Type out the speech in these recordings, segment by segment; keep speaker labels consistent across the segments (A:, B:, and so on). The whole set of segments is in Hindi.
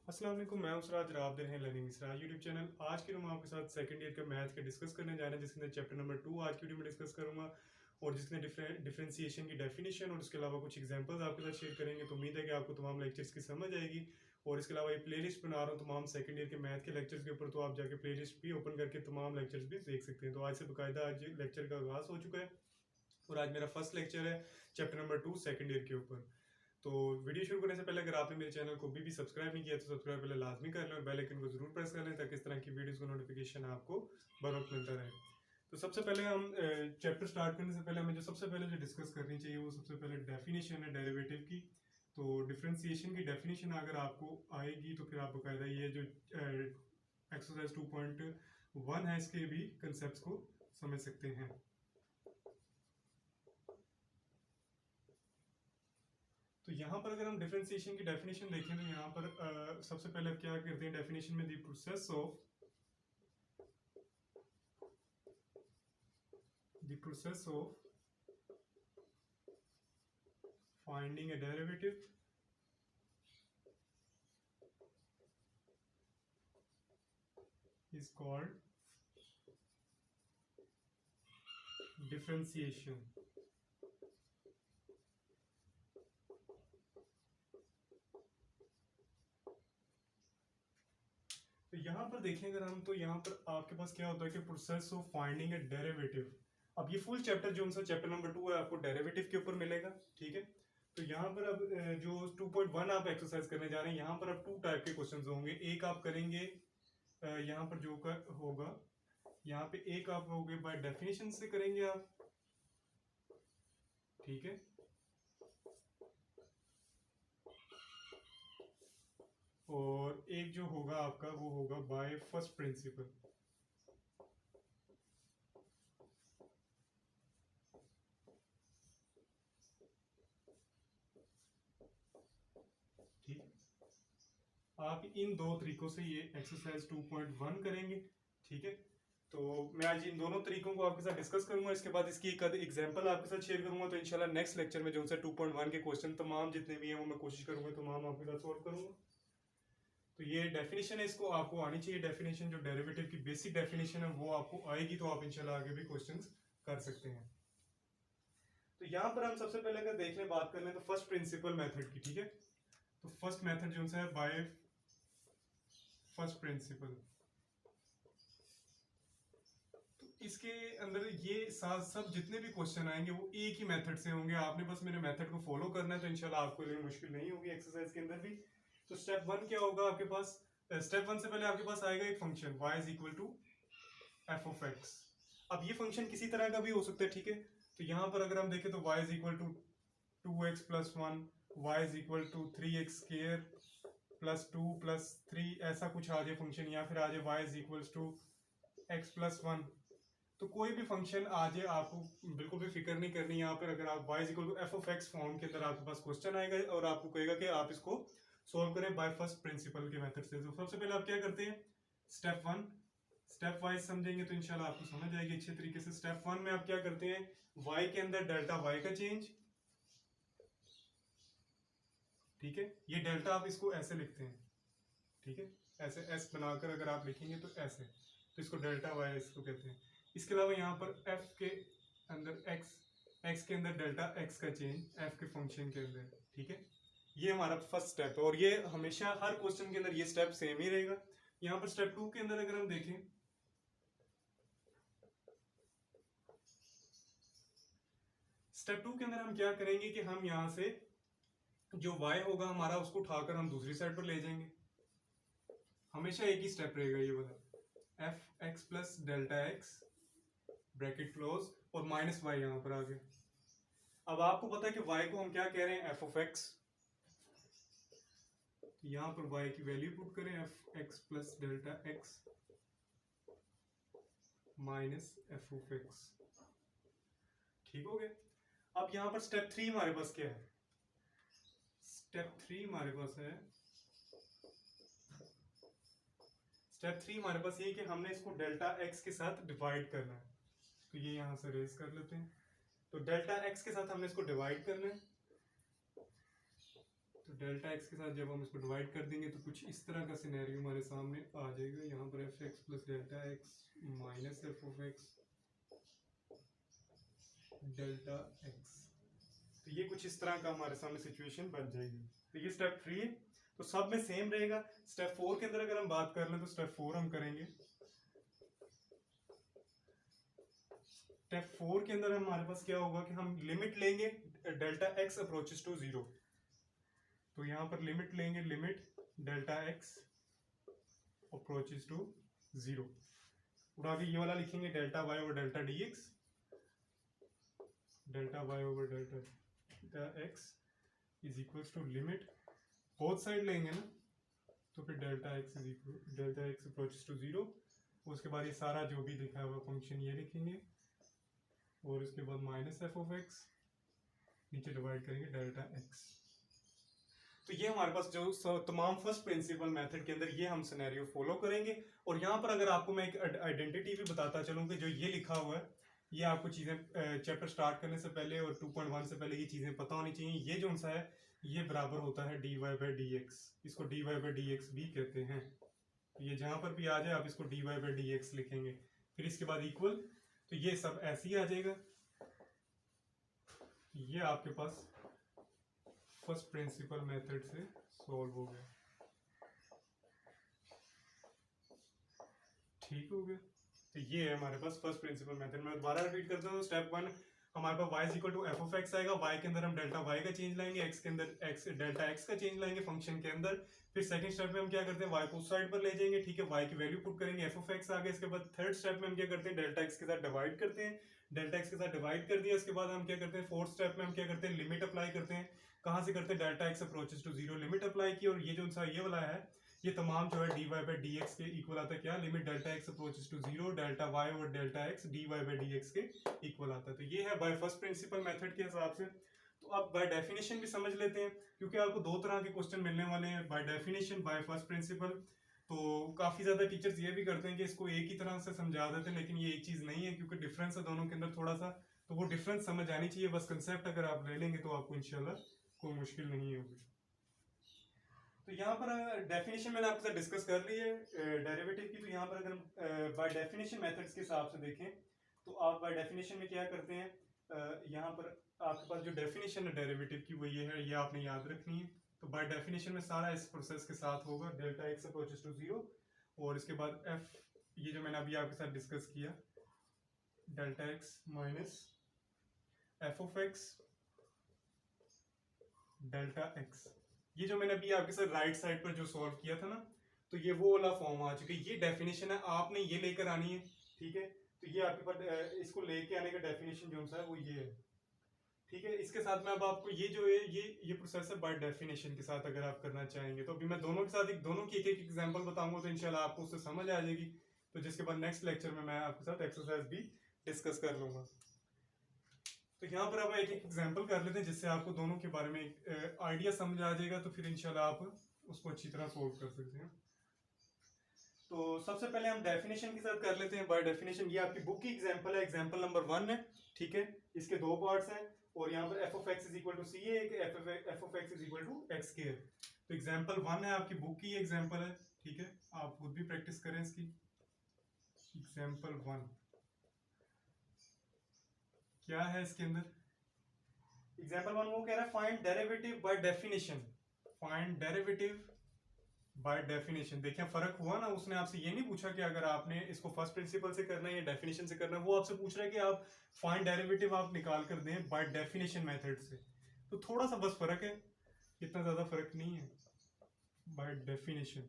A: अस्सलाम वालेकुम, मैं हूं सिराज और आप देख रहे हैं लर्निंग सिराज यूट्यूब चैनल। आज के हम आपके साथ सेकंड ईयर का मैथ का डिस्कस करने जा रहे हैं, जिसके अंदर चैप्टर नंबर 2 आज की वीडियो में डिस्कस करूंगा और जिसमें डिफरेंशिएशन की डेफिनेशन और उसके अलावा कुछ एग्जांपल्स आपके साथ शेयर करेंगे। तो उम्मीद है कि आपको तमाम लेक्चर्स की समझ आएगी। और इसके अलावा ये प्लेलिस्ट बना रहा हूँ तमाम सेकंड ईयर के मैथ के लेक्चर्स के ऊपर, तो आप जाके प्लेलिस्ट भी ओपन करके तमाम लेक्चर्स भी देख सकते हैं। तो आज से बाकायदा आज लेक्चर का आगाज हो चुका है और आज मेरा फर्स्ट लेक्चर है चैप्टर नंबर 2 सेकंड ईयर के ऊपर। तो वीडियो शुरू करने से पहले अगर आपने मेरे चैनल को भी सब्सक्राइब नहीं किया तो सब्सक्राइब पहले लाजमी कर लें और बेल आइकन को जरूर प्रेस कर लें ताकि इस तरह की वीडियोस का नोटिफिकेशन आपको बर वक्त मिलता रहे। तो सबसे पहले हम चैप्टर स्टार्ट करने से पहले हमें जो सबसे पहले जो डिस्कस करनी चाहिए वो सबसे पहले डेफिनेशन है डेरिवेटिव की। तो डिफरेंशिएशन की डेफिनेशन अगर आपको आएगी तो फिर आप बाकायदा ये जो एक्सरसाइज 2.1 है इसके भी कंसेप्ट को समझ सकते हैं। तो यहाँ पर अगर हम डिफरेंशिएशन की डेफिनेशन देखें तो यहाँ पर सबसे पहले अब क्या करते हैं डेफिनेशन में, the process of finding A derivative is called differentiation। तो यहाँ पर देखें अगर हम, तो यहाँ पर आपके पास क्या होता है कि process of finding A derivative. अब ये फुल चैप्टर जो सा चैप्टर नंबर 2 है आपको डेरिवेटिव के ऊपर मिलेगा, ठीक है। तो यहाँ पर अब जो 2.1 आप एक्सरसाइज करने जा रहे हैं, यहाँ पर अब 2 टाइप के क्वेश्चंस होंगे। एक आप करेंगे यहाँ पर जो का होगा, यहाँ पे एक आप होगे बाय डेफिनेशन से करेंगे आप, ठीक है। और एक जो होगा आपका वो होगा बाय फर्स्ट प्रिंसिपल। ठीक, आप इन दो तरीकों से ये एक्सरसाइज 2.1 करेंगे, ठीक है। तो मैं आज इन दोनों तरीकों को आपके साथ डिस्कस करूंगा। इसके बाद इसकी एक एग्जांपल आपके साथ शेयर करूंगा। तो इंशाल्लाह नेक्स्ट लेक्चर में जो उनसे 2.1 के क्वेश्चन तमाम जितने भी हैं वो मैं कोशिश करूंगा तमाम आपके साथ सॉल्व करूंगा। तो ये डेफिनेशन है, इसको आपको आनी चाहिए डेफिनेशन। जो डेरिवेटिव की बेसिक डेफिनेशन है वो आपको आएगी तो आप इंशाल्लाह आगे भी क्वेश्चंस कर सकते हैं। तो यहाँ पर हम सबसे पहले अगर देख लें, बात कर लें तो फर्स्ट प्रिंसिपल मेथड की, ठीक है। तो फर्स्ट मेथड जो है बाय फर्स्ट प्रिंसिपल, तो इसके अंदर ये सब जितने भी क्वेश्चन आएंगे वो एक ही मेथड से होंगे। आपने बस मेरे मेथड को फॉलो करना है तो इंशाल्लाह आपको लिए मुश्किल नहीं होगी एक्सरसाइज के अंदर भी। तो स्टेप 1 क्या होगा आपके पास, स्टेप 1 से पहले आपके पास आएगा एक function y is equal to F of X. अब ये फंक्शन किसी तरह का भी हो सकता है, ठीक है। तो यहां पर अगर हम देखें तो y is equal to 2x plus 1, Y is equal to 3x square plus 2 plus 3, ऐसा कुछ आ जाए फंक्शन, या फिर आ जाए y is equal to x plus 1। तो कोई भी फंक्शन आ जाए आपको बिल्कुल भी फिक्र नहीं करनी। यहाँ पर अगर आप y is equal to F of X form के अंदर आपके पास क्वेश्चन आएगा और आपको कहेगा कि आप इसको सॉल्व करें बाय फर्स्ट प्रिंसिपल के मेथड से। तो सबसे पहले आप क्या करते हैं, स्टेप 1 स्टेप वाइज समझेंगे तो इंशाल्लाह आपको समझ आएगी अच्छे तरीके से। स्टेप 1 में आप क्या करते हैं, y के अंदर डेल्टा y का चेंज, ठीक है। ये डेल्टा आप इसको ऐसे लिखते हैं, ठीक है, ऐसे एस बनाकर अगर आप लिखेंगे तो ऐसे, तो इसको डेल्टा वाई इसको कहते हैं। इसके अलावा यहाँ पर f के अंदर x के अंदर डेल्टा x का चेंज f के फंक्शन के अंदर, ठीक है। ये हमारा फर्स्ट स्टेप है और ये हमेशा हर क्वेश्चन के अंदर ये स्टेप सेम ही रहेगा। यहाँ पर स्टेप 2 के अंदर अगर हम देखें, स्टेप 2 के अंदर हम क्या करेंगे कि हम यहां से जो y होगा हमारा उसको उठाकर हम दूसरी साइड पर ले जाएंगे। हमेशा एक ही स्टेप रहेगा ये वाला, F x plus delta x bracket close और माइनस वाई यहां पर आ गया। अब आपको पता है कि y को हम क्या कह रहे हैं, एफ ऑफ एक्स। यहां पर y की वैल्यू पुट करें, F x plus delta x minus F of x, ठीक हो गया। अब यहां पर स्टेप 3 हमारे पास क्या है, स्टेप 3 हमारे पास है, स्टेप 3 हमारे पास ये कि हमने इसको डेल्टा एक्स के साथ डिवाइड करना है। तो ये यहां से रेज कर लेते हैं। तो डेल्टा एक्स के साथ हमने इसको डिवाइड करना है। तो तो डेल्टा एक्स के साथ जब हम इसको डिवाइड कर देंगे तो कुछ इस तरह का सिनेरियो हमारे सामने आ जाएगा। यहाँ पर F x plus delta x minus F of X delta x, तो ये कुछ इस तरह का हमारे सामने सिचुएशन बन जाएगी। तो ये स्टेप 3 है, तो सब में सेम रहेगा। स्टेप 4 के अंदर अगर हम बात कर लें तो स्टेप 4 हम करेंगे। स्टेप 4 के अंदर हमारे पास क्या होगा कि हम लिमिट लेंगे डेल्टा एक्स अप्रोचेस टू 0। तो यहां पर लिमिट लेंगे, limit delta X approaches to 0, और आगे ये वाला लिखेंगे delta Y over delta D X, delta Y over delta x is equals to limit, both side लेंगे ना, तो फिर delta x is equal delta X approaches to 0। उसके बाद ये सारा जो भी लिखा हुआ फंक्शन ये लिखेंगे, और उसके बाद माइनस एफ ऑफ एक्स, नीचे डिवाइड करेंगे डेल्टा एक्स। तो ये हमारे पास जो तमाम फर्स्ट प्रिंसिपल मेथड के अंदर ये हम सिनेरियो फॉलो करेंगे। और यहाँ पर अगर आपको मैं एक आइडेंटिटी भी बताता चलूँ कि जो ये लिखा हुआ है, ये आपको चीज़ें चैप्टर स्टार्ट करने से पहले और 2.1 से पहले ये चीज़ें पता होनी चाहिए। ये जो सा है ये बराबर होता है dy बाई डी एक्स, इसको dy बाई डी एक्स भी कहते हैं। ये जहाँ पर भी आ जाए आप इसको dy बाई डी एक्स लिखेंगे, फिर इसके बाद इक्वल, तो ये सब ऐसे ही आ जाएगा। ये आपके पास फर्स्ट प्रिंसिपल मेथड से सॉल्व हो गया, ठीक हो गया। तो ये है हमारे पास फर्स्ट प्रिंसिपल मेथड। मैं दोबारा रिपीट करता हूँ। स्टेप 1 हमारे पास y is equal to F of X आएगा, y के अंदर हम डेल्टा y का चेंज लाएंगे, x के अंदर x डेल्टा x का चेंज लाएंगे फंक्शन के अंदर। फिर सेकंड स्टेप में हम क्या करते हैं, y को उस साइड पर ले जाएंगे, ठीक है, y की वैल्यू पुट करेंगे, एफ ऑफ एक्स आ गया। इसके बाद थर्ड स्टेप में हम क्या करते हैं, डेल्टा x के साथ डिवाइड करते हैं, डेल्टा x के साथ डिवाइड कर दिया। उसके बाद हम क्या करते हैं, फोर्थ स्टेप में हम क्या करते हैं, लिमिट अप्लाई करते हैं। कहाँ से करते हैं, delta x approaches to 0, limit apply की, और ये जो सा ये वाला है ये तमाम जो है dy बाई डी एक्स के इक्वल आता है क्या, limit delta x approaches to 0 delta y over delta x dy by D X के इक्वल आता है। तो ये है बाय फर्स्ट प्रिंसिपल मेथड के हिसाब से। तो आप बाय डेफिनेशन भी समझ लेते हैं, क्योंकि आपको दो तरह के क्वेश्चन मिलने वाले हैं, by definition, bye first principal. तो काफ़ी ज़्यादा टीचर्स ये भी करते हैं कि इसको एक ही तरह से समझा देते हैं, लेकिन ये एक चीज़ नहीं है, क्योंकि डिफरेंस है दोनों के अंदर थोड़ा सा, तो वो डिफरेंस समझ आनी चाहिए। बस कंसेप्ट अगर आप ले लेंगे तो आपको इंशाल्लाह कोई मुश्किल नहीं होगी। तो यहाँ पर डेफिनेशन मैंने आपके साथ डिस्कस कर ली है डेरिवेटिव की। तो यहाँ पर अगर बाय डेफिनेशन मेथड्स के हिसाब से देखें तो आप बाय डेफिनेशन में क्या करते हैं, यहाँ पर आपके पास जो डेफिनेशन है डेरिवेटिव की वो ये है, ये आपने याद रखनी है। तो बाय डेफिनेशन में सारा इस प्रोसेस के साथ होगा, डेल्टा एक्स अप्रोचेस टू 0, और इसके बाद एफ, ये जो मैंने अभी आपके साथ डिस्कस किया, delta x minus F of X delta x, ये जो मैंने अभी आपके साथ राइट साइड पर जो सॉल्व किया था ना, तो ये वो वाला फॉर्म आ चुका है। ये डेफिनेशन है, आपने ये लेकर आनी है, ठीक है। तो ये आपके पास इसको लेके आने का डेफिनेशन जो सा है वो ये है, ठीक है। इसके साथ में अब आपको ये जो है ये प्रोसेस है बाय डेफिनेशन के साथ अगर आप करना चाहेंगे। तो अभी मैं दोनों के साथ दोनों की एक एक एग्जांपल बताऊंगा, तो इंशाल्लाह आपको उससे समझ आ जाएगी। तो जिसके बाद नेक्स्ट लेक्चर में मैं आपके साथ एक्सरसाइज भी डिस्कस कर लूंगा। तो यहाँ पर अब एक एक एग्जांपल कर लेते हैं, जिससे आपको दोनों के बारे में आइडिया समझ आ जाएगा, तो फिर इंशाल्लाह आप उसको अच्छी तरह सोल्व कर सकते हैं। तो सबसे पहले हम डेफिनेशन के साथ कर लेते हैं बाय डेफिनेशन। ये आपकी बुक की एग्जांपल है, एग्जांपल नंबर 1 है, ठीक है। इसके दो पार्ट्स हैं, और यहाँ पर F of x is equal to c है, F of x is equal to x square. तो एग्जांपल 1 है आपकी बुक की एग्जांपल है, ठीक है। आप खुद भी प्रैक्टिस करें इसकी। एग्जांपल 1 क्या है इसके अंदर, एग्जांपल 1 वो कह रहा है find derivative by definition, find derivative by definition. देखिए फर्क हुआ ना, उसने आपसे ये नहीं पूछा कि अगर आपने इसको फर्स्ट प्रिंसिपल से करना है या डेफिनेशन से करना है, वो आपसे पूछ रहा है कि आप फाइंड डेरिवेटिव आप निकाल कर दें बाय डेफिनेशन मेथड से। तो थोड़ा सा बस फर्क है, इतना ज्यादा फर्क नहीं है, बाय डेफिनेशन,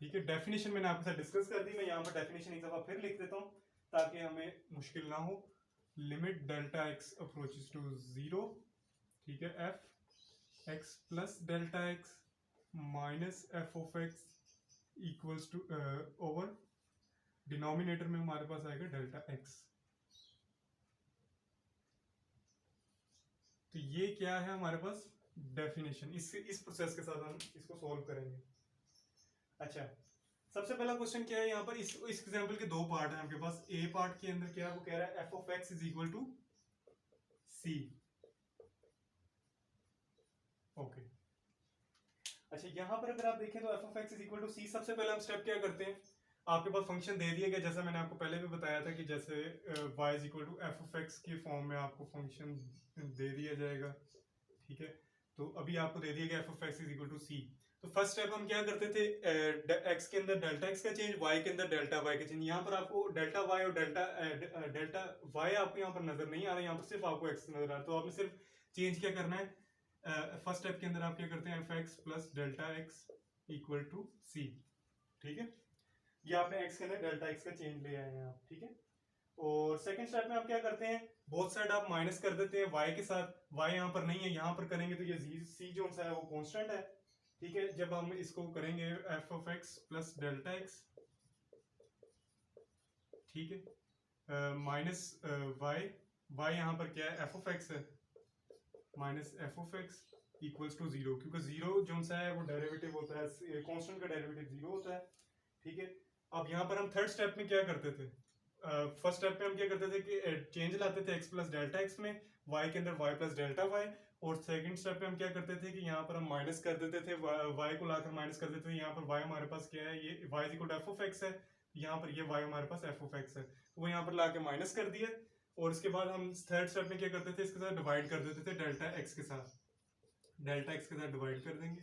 A: ठीक है। डेफिनेशन मैंने आपके साथ डिस्कस कर दी, मैं यहाँ पर डेफिनेशन एक दफा फिर लिख देता हूँ ताकि हमें मुश्किल ना हो। Limit delta X approaches to 0, ठीक है, F x plus delta x minus F of X equals to over denominator में हमारे पास आएगा डेल्टा एक्स। तो ये क्या है हमारे पास डेफिनेशन। इस प्रोसेस के साथ हम इसको सॉल्व करेंगे। अच्छा, सबसे पहला क्वेश्चन क्या है यहाँ पर, इस एग्जांपल के दो पार्ट हैं आपके पास। ए पार्ट के अंदर क्या है, वो कह रहा है F of x is equal to c, okay. अच्छा, यहाँ पर अगर आप देखें तो f of x is equal to c. सबसे पहले हम स्टेप क्या करते हैं, आपके पास फंक्शन दे दिया गया, जैसा मैंने आपको पहले भी बताया था कि जैसे y is equal to F of X की फॉर्म में आपको फंक्शन दे दिया जाएगा, ठीक है। तो अभी आपको दे दिया गया F of x is equal to c. तो फर्स्ट स्टेप हम क्या करते थे, एक्स के अंदर डेल्टा एक्स का चेंज, वाई के अंदर डेल्टा वाई का चेंज। यहाँ पर आपको डेल्टा वाई और डेल्टा वाई आपको यहाँ पर नजर नहीं आ रहा, यहाँ पर सिर्फ आपको एक्स नजर आ रहा है। तो आपने सिर्फ चेंज क्या करना है, फर्स्ट स्टेप के अंदर आप क्या करते हैं, F x plus delta x equal to c, ठीक है। ये आपने x के अंदर डेल्टा x का चेंज ले आए हैं आप, ठीक है। और सेकंड स्टेप में आप क्या करते हैं, बोथ साइड आप माइनस कर देते हैं y के साथ। y यहाँ पर नहीं है, यहाँ पर करेंगे तो ये c जो सा है वो कांस्टेंट है, ठीक है। जब हम इसको करेंगे f of x plus delta x, ठीक है, माइनस y यहाँ पर क्या है, f ऑफ x है, minus f of x equals to zero, क्योंकि जीरो जो सा है वो डेरिवेटिव होता है, कांस्टेंट का डेरिवेटिव जीरो होता है, ठीक है। अब यहाँ पर हम थर्ड स्टेप में क्या करते थे, फर्स्ट स्टेप में हम क्या करते थे कि चेंज लाते थे x प्लस डेल्टा एक्स में, y के अंदर y प्लस डेल्टा y। और सेकंड स्टेप में हम क्या करते थे कि यहाँ पर हम माइनस कर देते थे, y को लाकर माइनस कर देते थे। यहाँ पर y हमारे पास क्या है, ये y equal to F of X है, यहाँ पर ये y हमारे पास एफ ऑफ एक्स है, वो यहाँ पर लाके माइनस कर दिया। और इसके बाद हम थर्ड स्टेप में क्या करते थे, इसके साथ डिवाइड कर देते थे, डेल्टा एक्स के साथ, डेल्टा एक्स के साथ डिवाइड कर देंगे,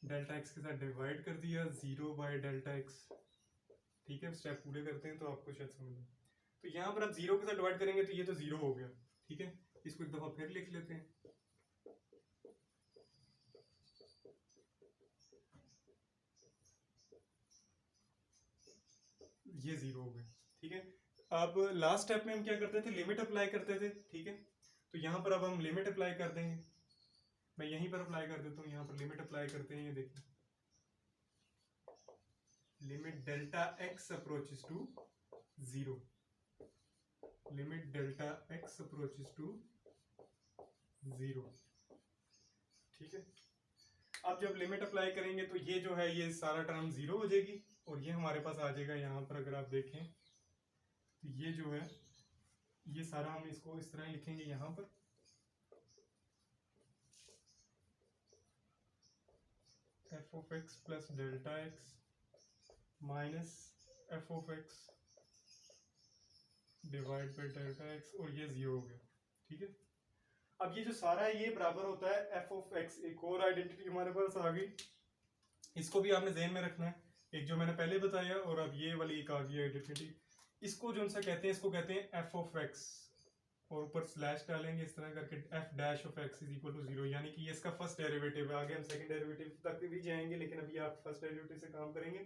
A: डेल्टा एक्स के साथ डिवाइड कर दिया, जीरो बाय डेल्टा एक्स, ठीक है। स्टेप पूरे करते हैं तो आपको शायद समझ आए। तो यहाँ पर आप जीरो के साथ डिवाइड करेंगे तो ये तो जीरो हो गया, ठीक है। इसको एक दफा फिर लिख लेते हैं, ये जीरो हो गया, ठीक है। अब लास्ट स्टेप में हम क्या करते थे, लिमिट अप्लाई करते थे, ठीक है। तो यहाँ पर अब हम लिमिट अप्लाई कर देंगे, मैं यहीं पर अप्लाई कर देता हूँ, यहाँ पर लिमिट अप्लाई करते हैं, ये देखिए, limit delta X approaches to zero, limit delta X approaches to zero, ठीक है। अब जब लिमिट अप्लाई करेंगे तो ये जो है ये सारा टर्म जीरो हो जाएगी, और ये हमारे पास आ जाएगा यहाँ पर, अगर आप देखें तो ये जो है ये सारा हम इसको इस तरह लिखेंगे यहाँ पर, F of X plus delta x minus F of x divide by delta X, और ये जीरो हो गया, ठीक है। अब ये जो सारा है ये बराबर होता है एफ ऑफ एक्स। एक और आइडेंटिटी हमारे पास आ गई, इसको भी आपने ध्यान में रखना है, एक जो मैंने पहले बताया और अब ये वाली एक आ गई आइडेंटिटी। इसको जो सा कहते हैं, इसको कहते हैं एफ ऑफ एक्स, और ऊपर स्लैश डालेंगे इस तरह करके, F dash of x is equal to zero, यानी कि ये इसका फर्स्ट डेरिवेटिव है। आगे हम सेकंड डेरिवेटिव तक भी जाएंगे, लेकिन अभी आप फर्स्ट डेरिवेटिव से काम करेंगे।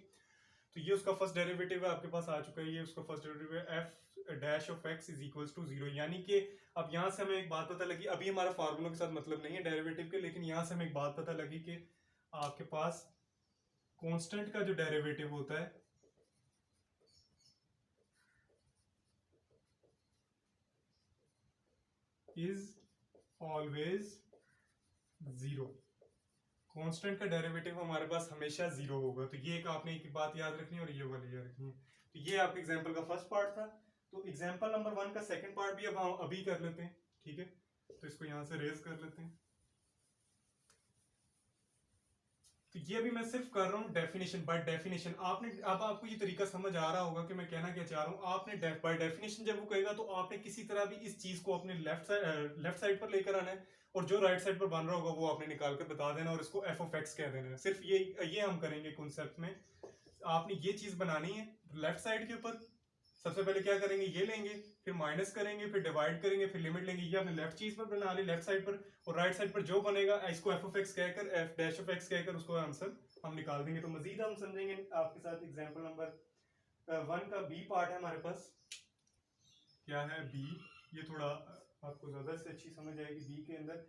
A: तो ये उसका फर्स्ट डेरिवेटिव है, आपके पास आ चुका है, ये उसका फर्स्ट डेरिवेटिव है, F dash of x is equal to zero. यानी कि अब यहाँ से हमें एक बात पता लगी, अभी हमारा फार्मूलों के साथ मतलब नहीं है डेरिवेटिव के, लेकिन यहाँ से हमें एक बात पता लगी कि आपके पास कांस्टेंट का जो डेरिवेटिव होता है इज ऑलवेज जीरो, कांस्टेंट का डेरिवेटिव हमारे पास हमेशा जीरो होगा। तो ये एक आपने एक बात याद रखनी है और ये वाली याद रखनी है। तो ये आपके एग्जांपल का फर्स्ट पार्ट था। तो एग्जांपल नंबर 1 का सेकंड पार्ट भी अब हम अभी कर लेते हैं, ठीक है। तो इसको यहां से रेज कर लेते हैं। तो ये अभी मैं सिर्फ कर रहा हूँ डेफिनेशन बाय डेफिनेशन। आपने अब आपको ये तरीका समझ आ रहा होगा कि मैं कहना क्या चाह रहा हूँ। आपने बाय डेफिनेशन जब वो कहेगा तो आपने किसी तरह भी इस चीज को अपने लेफ्ट साइड पर लेकर आना है, और जो राइट साइड पर बन रहा होगा वो आपने निकाल कर बता देना और इसको एफ ऑफ एक्स कह देना है। सिर्फ ये हम करेंगे कॉन्सेप्ट में। आपने ये चीज बनानी है लेफ्ट साइड के ऊपर। सबसे पहले क्या करेंगे, ये लेंगे, फिर माइनस करेंगे, फिर डिवाइड करेंगे, फिर लिमिट लेंगे। ये आपने लेफ्ट चीज पर बना ली, लेफ्ट साइड पर। और राइट साइड पर जो बनेगा इसको एफ ऑफ एक्स कहकर, एफ डैश ऑफ एक्स कहकर उसको आंसर हम निकाल देंगे। तो मजीद हम समझेंगे आपके साथ। एग्जांपल नंबर 1 का बी पार्ट है हमारे पास। क्या है बी, ये थोड़ा आपको ज्यादा से अच्छी समझ आएगी। बी के अंदर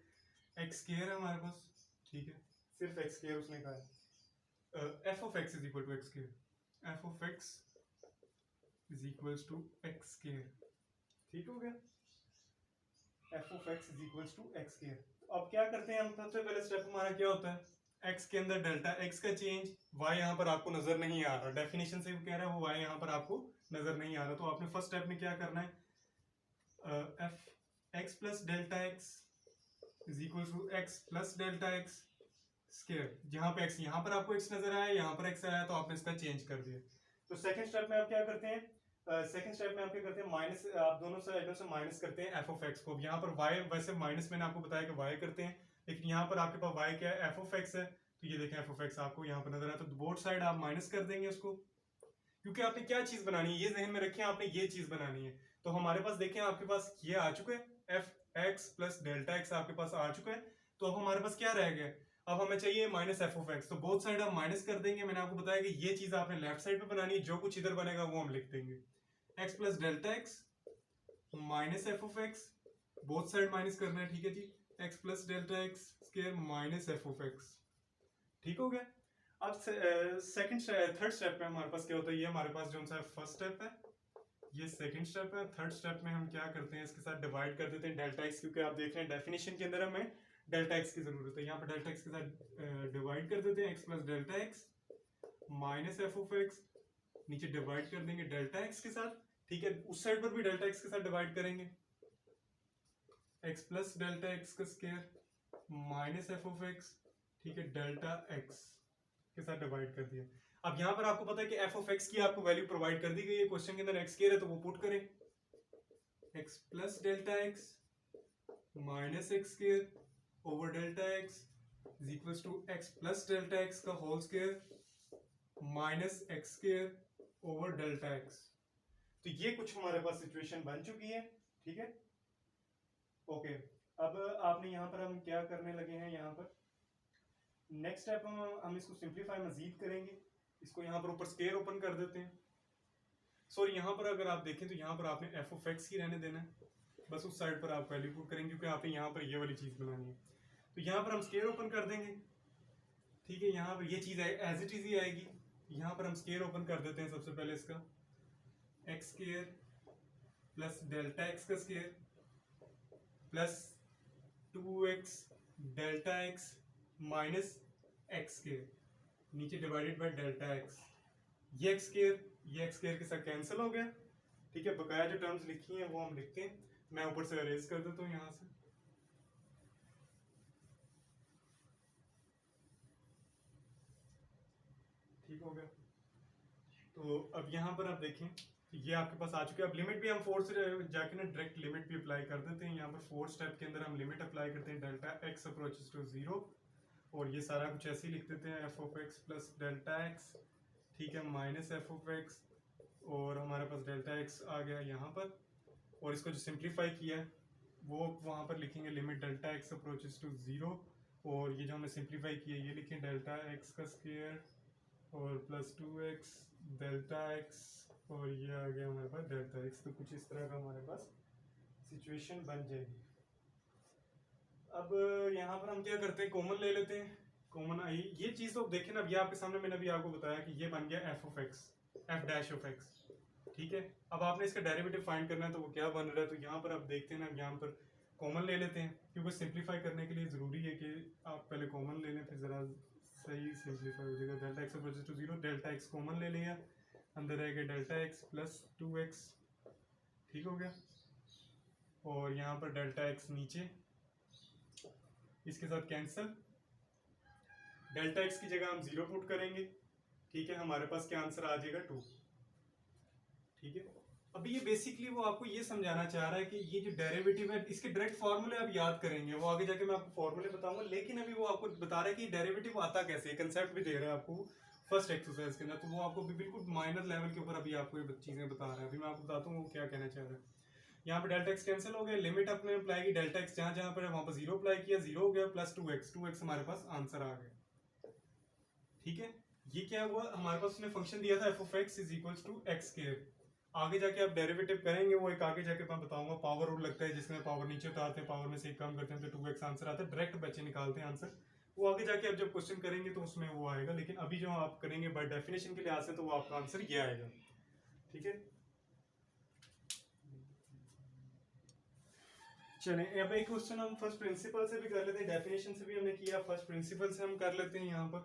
A: एक्स स्क्वायर है हमारे पास, ठीक है, सिर्फ एक्स स्क्वायर उसने कहा है। F of x is equal to x square, F of x is equals to x square, ठीक हो गया। F of x is equals to x square. अब क्या करते हैं हम, सबसे पहले स्टेप हमारा क्या होता है, x के अंदर डेल्टा x का चेंज, y यहाँ पर आपको नजर नहीं आ रहा, डेफिनेशन से कह रहा है वो y यहाँ पर आपको नजर नहीं आ रहा। तो आपने फर्स्ट स्टेप में क्या करना है, f X plus delta x is equal to x plus delta x square. जहां पे एक्स, यहाँ पर आपको एक्स नजर आया, यहाँ पर एक्स आया, तो आपने इसका चेंज कर दिया। तो सेकंड स्टेप में आप क्या करते हैं, सेकंड स्टेप में आप क्या करते हैं, माइनस, आप दोनों साइडों से माइनस करते हैं एफ ऑफ एक्स को। यहाँ पर वाई, वैसे माइनस मैंने आपको बताया कि वाई करते हैं, लेकिन यहाँ पर आपके पास वाई क्या है, एफ ऑफ एक्स है। तो ये देखें एफ ऑफ एक्स आपको यहाँ पर नजर आया, तो बोथ साइड आप माइनस कर देंगे उसको, क्योंकि आपने क्या चीज बनानी है, ये जहन में रखें, आपने ये चीज बनानी है। तो हमारे पास देखें आपके पास ये आ चुका है, F x plus delta x आपके पास आ चुका है। तो अब हमारे पास क्या रह गया, अब हमें चाहिए माइनस एफ ऑफ एक्स। तो बोथ साइड आप माइनस कर देंगे। मैंने आपको बताया कि ये चीज आपने लेफ्ट साइड पे बनानी है, जो कुछ इधर बनेगा वो हम लिख देंगे, x plus delta x minus F of x, both side minus करना है, ठीक है जी, x plus delta x square minus F of x. ठीक हो गया। अब सेकंड थर्ड स्टेप में हमारे पास क्या होता है, ये हमारे पास जो सा फर्स्ट स्टेप है, ये सेकंड स्टेप है। थर्ड स्टेप में हम क्या करते हैं, इसके साथ डिवाइड कर देते हैं डेल्टा एक्स, क्योंकि आप देख रहे हैं डेफिनेशन के अंदर हमें डेल्टा एक्स की जरूरत है। यहाँ पर डेल्टा एक्स के साथ डिवाइड कर देते हैं, X plus delta x minus F of x, नीचे डिवाइड कर देंगे डेल्टा एक्स के साथ, ठीक है। उस साइड पर भी डेल्टा एक्स के साथ डिवाइड करेंगे, एक्स प्लस डेल्टा एक्स का square minus F of x, ठीक है, डेल्टा एक्स के साथ डिवाइड कर दिया। अब यहां पर आपको पता है कि एफ ऑफ एक्स की आपको वैल्यू प्रोवाइड कर दी गई है, क्वेश्चन के अंदर एक्स स्क्वायर है, तो वो पुट करें, x plus delta x minus x square over delta x is equals to x plus delta x का whole square minus x square over delta x. तो ये कुछ हमारे पास सिचुएशन बन चुकी है, ठीक है, ओके। अब आपने यहाँ पर हम क्या करने लगे हैं, यहाँ पर नेक्स्ट स्टेप हम इसको सिंप्लीफाई मजीद करेंगे। इसको यहाँ पर ऊपर स्क्वायर ओपन कर देते हैं। सॉरी, यहाँ पर अगर आप देखें तो यहाँ पर आपने एफ ऑफ एक्स ही रहने देना है, बस उस साइड पर आप वैल्यू पुट करेंगे, क्योंकि आपने यहाँ पर ये वाली चीज बनानी है। तो यहाँ पर हम स्क्वायर ओपन कर देंगे, ठीक है, यहाँ पर ये चीज एज इट इज ही आएगी। यहाँ पर हम स्क्वायर ओपन कर देते हैं सबसे पहले इसका, x square plus delta x का square plus 2x delta x minus x square, नीचे डिवाइडेड बाय डेल्टा एक्स। ये एक्स स्क्वायर के साथ कैंसिल हो गया, ठीक है। बकाया जो टर्म्स लिखी हैं वो हम लिखते हैं, मैं ऊपर से अरेज कर देता हूँ यहाँ से, ठीक हो गया। तो अब यहाँ पर आप देखें, ये आपके पास आ चुके हैं। अब लिमिट भी हम फोर्थ से जाके ना डायरेक्ट लिमिट भी अप्लाई कर देते हैं। यहाँ पर फोर्थ स्टेप के अंदर हम लिमिट अप्लाई करते हैं, डेल्टा एक्स अप्रोचेस टू 0, और ये सारा कुछ ऐसे ही लिख देते हैं, F of X plus delta X, ठीक है, माइनस एफ ऑफ एक्स, और हमारे पास डेल्टा एक्स आ गया यहाँ पर। और इसको जो सिंप्लीफाई किया है वो वहाँ पर लिखेंगे, limit delta X approaches to 0, और ये जो हमने सिंप्लीफाई किया ये लिखें डेल्टा एक्स का स्क्वायर और प्लस 2x डेल्टा एक्स, और ये आ गया हमारे पास डेल्टा एक्स। तो कुछ इस तरह का हमारे पास सिचुएशन बन जाएगी। अब यहाँ पर हम क्या करते हैं, कॉमन ले लेते हैं, कॉमन आई। ये चीज तो देखें ना, अब ये आपके सामने मैंने अभी आपको बताया कि ये बन गया F of x, F dash of x, ठीक है। अब आपने इसका डेरिवेटिव फाइंड करना है, तो वो क्या बन रहा है, तो यहाँ पर आप देखते हैं ना, यहाँ पर कॉमन ले लेते हैं, क्योंकि सिंप्लीफाई करने के लिए जरूरी है कि आप पहले कॉमन ले लें, फिर जरा सही सिंप्लीफाई हो जाएगा। Delta X approaches to 0, delta X common ले लिया, अंदर रहेगा डेल्टा एक्स प्लस 2x, ठीक हो गया। और यहाँ पर डेल्टा एक्स नीचे, इसके साथ कैंसिल, डेल्टा एक्स की जगह हम 0 पुट करेंगे, ठीक है, हमारे पास क्या आंसर आ जाएगा 2, ठीक है। अभी ये बेसिकली वो आपको ये समझाना चाह रहा है कि ये जो डेरिवेटिव है इसके डायरेक्ट फॉर्मूले आप याद करेंगे, वो आगे जाके मैं आपको फॉर्मूले बताऊंगा, लेकिन अभी वो आपको बता रहा है कि डेरिवेटिव आता कैसे है, कंसेप्ट भी दे रहा है आपको फर्स्ट एक्सरसाइज के अंदर। तो वो आपको भी बिल्कुल माइनर लेवल के ऊपर अभी आपको ये चीजें बता रहा है। अभी मैं आपको बताता हूँ वो क्या कहना चाह रहा है। यहाँ पे डेल्टा एक्स कैंसिल हो गया, लिमिट अपने अप्लाई की, डेल्टा एक्स जहां जहां पर है वहां पर 0 अप्लाई किया, 0 हो गया, प्लस 2x हमारे पास आंसर आ गया, ठीक है। ये क्या हुआ, हमारे पास उसने फंक्शन दिया था F of x is equals to x square. आगे जाके आप डेरिवेटिव करेंगे, वो एक आगे जाके मैं बताऊंगा, पावर रूल लगता है जिसमें पावर नीचे उतारते हैं, पावर में से एक कम करते हैं तो 2x आंसर आता है, डायरेक्ट बच्चे निकालते हैं आंसर। वो आगे जाके आप जब क्वेश्चन करेंगे तो उसमें वो आएगा, लेकिन अभी जो आप करेंगे बाय डेफिनेशन के लिहाज से तो वो आपका आंसर ये आएगा, ठीक है। चलें, अब एक क्वेश्चन हम फर्स्ट प्रिंसिपल से भी कर लेते हैं, डेफिनेशन से भी हमने किया, फर्स्ट प्रिंसिपल से हम कर लेते हैं यहाँ पर।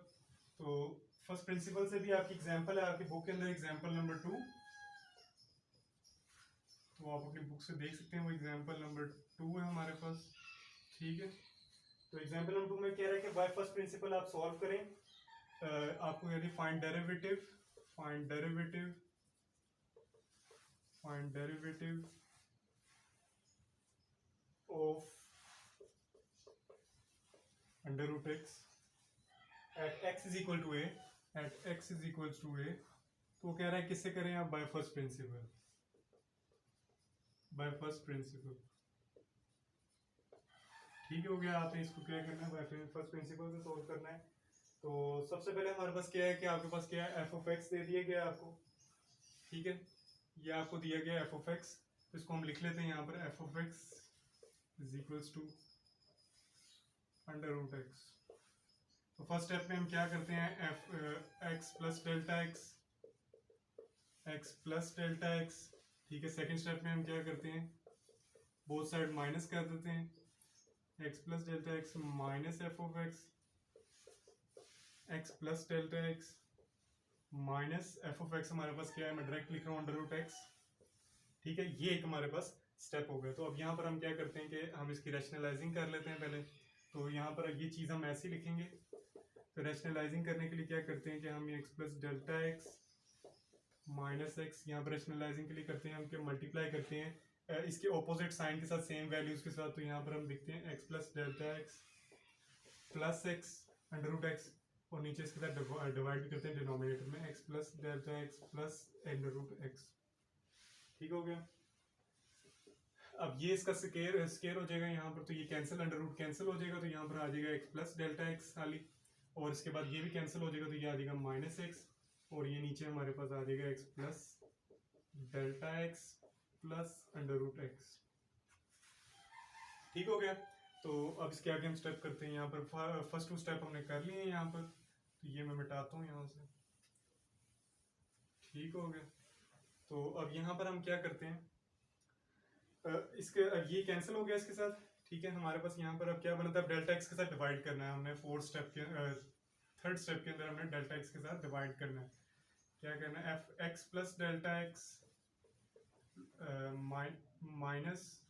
A: तो फर्स्ट प्रिंसिपल से भी आपकी एग्जांपल है आपकी बुक के अंदर, एग्जांपल नंबर 2, तो आप अपनी बुक से देख सकते हैं वो एग्जांपल नंबर 2 है हमारे पास, ठीक है। तो एग्जाम्पल नंबर 2 में कह रहा है कि बाय फर्स्ट प्रिंसिपल आप सॉल्व करें। आपको यदि find derivative of under root x at x is equal to a, तो कह रहा है किससे करें आप, बाय फर्स्ट प्रिंसिपल, ठीक हो गया। आपने इसको क्या करना है, बाय फर्स्ट प्रिंसिपल से सॉल्व करना है। तो सबसे पहले हमारे पास क्या है कि आपके पास क्या है, एफ ऑफ एक्स दे दिया गया आपको, ठीक है। ये आपको दिया गया एफ ऑफ एक्स, तो इसको हम लिख लेते हैं यहाँ पर, F of x is equals to under root X. तो फर्स्ट स्टेप में हम क्या करते हैं, F x plus delta X, ठीक है। सेकंड स्टेप में हम क्या करते हैं, बोथ साइड माइनस कर देते हैं, X plus delta x minus F of X plus delta x minus F of x. हमारे पास क्या है, मैं डायरेक्ट लिख रहा हूँ अंडर रूट एक्स, ठीक है। ये एक हमारे पास स्टेप हो गया। तो अब यहाँ पर हम क्या करते हैं कि हम इसकी रैशनलाइजिंग कर लेते हैं पहले। तो यहाँ पर ये चीज़ हम ऐसे ही लिखेंगे। तो रैशनलाइजिंग करने के लिए क्या करते हैं कि हम ये x plus delta x minus x यहाँ पर रैशनलाइजिंग के लिए करते हैं, हम मल्टीप्लाई करते हैं इसके ऑपोजिट साइन के साथ, सेम वैल्यूज के साथ। तो यहाँ पर हम लिखते हैं X plus delta X plus X under root X, और नीचे इसके साथ डिवाइड भी करते हैं डिनोमिनेटर में, X plus delta X plus under root x, ठीक हो गया। अब ये इसका स्केयर हो जाएगा यहाँ पर, तो ये कैंसिल, अंडर रूट कैंसिल हो जाएगा, तो यहाँ पर आ जाएगा एक्स प्लस डेल्टा एक्स खाली, और इसके बाद ये भी कैंसिल हो जाएगा, तो ये आ जाएगा माइनस एक्स, और ये नीचे हमारे पास आ जाएगा X plus delta X plus under root x, ठीक हो गया। तो अब इसके आगे हम स्टेप करते हैं। यहाँ पर फर्स्ट 2 स्टेप हमने कर लिए हैं यहाँ पर, तो ये मैं मिटाता हूँ यहाँ से, ठीक हो गया। तो अब यहाँ पर हम क्या करते हैं, इसके ये कैंसिल हो गया इसके साथ, ठीक है। हमारे पास यहाँ पर अब क्या बनता है, डेल्टा एक्स के साथ डिवाइड करना है हमने, थर्ड स्टेप के अंदर हमने डेल्टा एक्स के साथ डिवाइड करना है। क्या करना है, F x plus delta x minus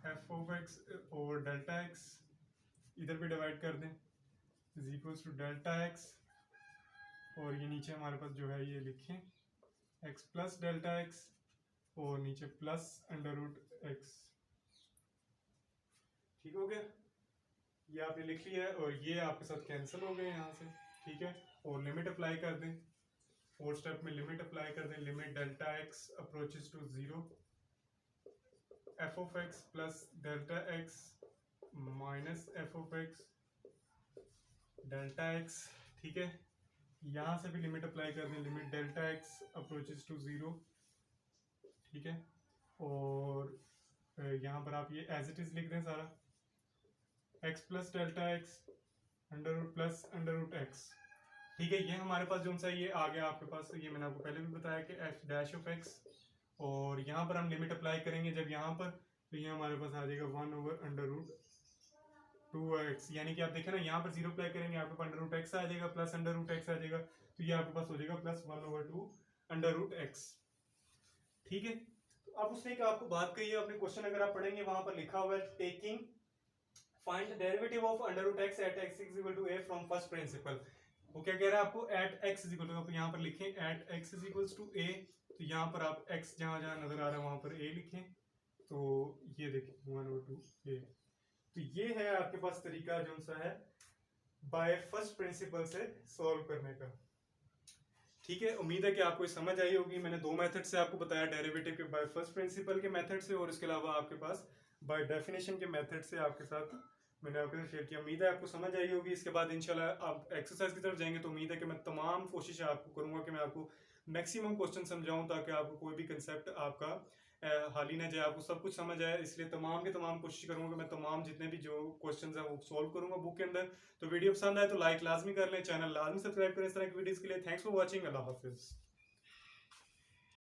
A: F of X over delta X, इधर भी डिवाइड कर दें, is equals to delta X, और ये नीचे हमारे पास जो है ये लिखें एक्स प्लस डेल्टा एक्स, और नीचे प्लस अंडर रूट एक्स, ठीक हो गया। ये आपने लिख लिया है, और ये आपके साथ कैंसिल हो गए यहाँ से, ठीक है। और लिमिट अप्लाई कर दें, 4th स्टेप में लिमिट अप्लाई कर दें, limit delta X approaches to 0, F of X plus delta x minus F of X delta X, ठीक है। यहाँ से भी लिमिट अप्लाई कर दें, limit delta X approaches to 0, ठीक है। और यहाँ पर आप ये एज इट इज लिख दें सारा, x plus delta x under root plus under root x, ठीक है। ये हमारे पास जो सा ये आ गया आपके पास, ये मैंने आपको पहले भी बताया कि एफ डैश ऑफ एक्स, और यहाँ पर हम लिमिट अप्लाई करेंगे जब यहाँ पर, तो ये हमारे पास आ जाएगा 1 ओवर अंडर रूट 2x, यानी कि आप देखें ना, यहाँ पर 0 अप्लाई करेंगे, आपके पास अंडर रूट एक्स आ जाएगा, प्लस अंडर रूट एक्स आ जाएगा, तो ये आपके पास हो जाएगा plus 1 over 2 under root x, ठीक है। तो अब उसने एक आपको बात कही है, अपने क्वेश्चन अगर आप पढ़ेंगे वहां पर लिखा हुआ है taking find the derivative of under root x at x is equal to a from first principle. वो क्या कह रहा है आपको, at x is equal to, आप यहाँ पर लिखें at x is equal to a, तो यहाँ पर आप x जहां जहां नजर आ रहा है वहां पर a लिखें, तो ये देखिए 1 over 2 a। तो ये है आपके पास तरीका जो सा है बाय फर्स्ट प्रिंसिपल से सॉल्व करने का, ठीक है। उम्मीद है कि आपको समझ आई होगी। मैंने 2 मेथड से आपको बताया, डेरिवेटिव के बाय फर्स्ट प्रिंसिपल के मेथड से, और इसके अलावा आपके पास बाय डेफिनेशन के मेथड से आपके साथ मैंने आपके साथ शेयर किया। उम्मीद है आपको समझ आई होगी। इसके बाद इंशाल्लाह आप एक्सरसाइज की तरफ जाएंगे, तो उम्मीद है कि मैं तमाम कोशिश आपको करूंगा कि मैं आपको मैक्सिमम क्वेश्चन समझाऊं, ताकि आपको कोई भी कंसेप्ट आपका हाल ही ना जाए, आपको सब कुछ समझ आए। इसलिए तमाम के तमाम कोशिश करूंगा कि मैं तमाम जितने भी जो क्वेश्चंस हैं वो सॉल्व करूंगा बुक के अंदर। तो वीडियो पसंद आए तो लाइक लाजमी कर लें, चैनल लाजमी सब्सक्राइब करें इस तरह की वीडियोस के लिए। थैंक्स फॉर वॉचिंग, अल्लाह हाफिज़।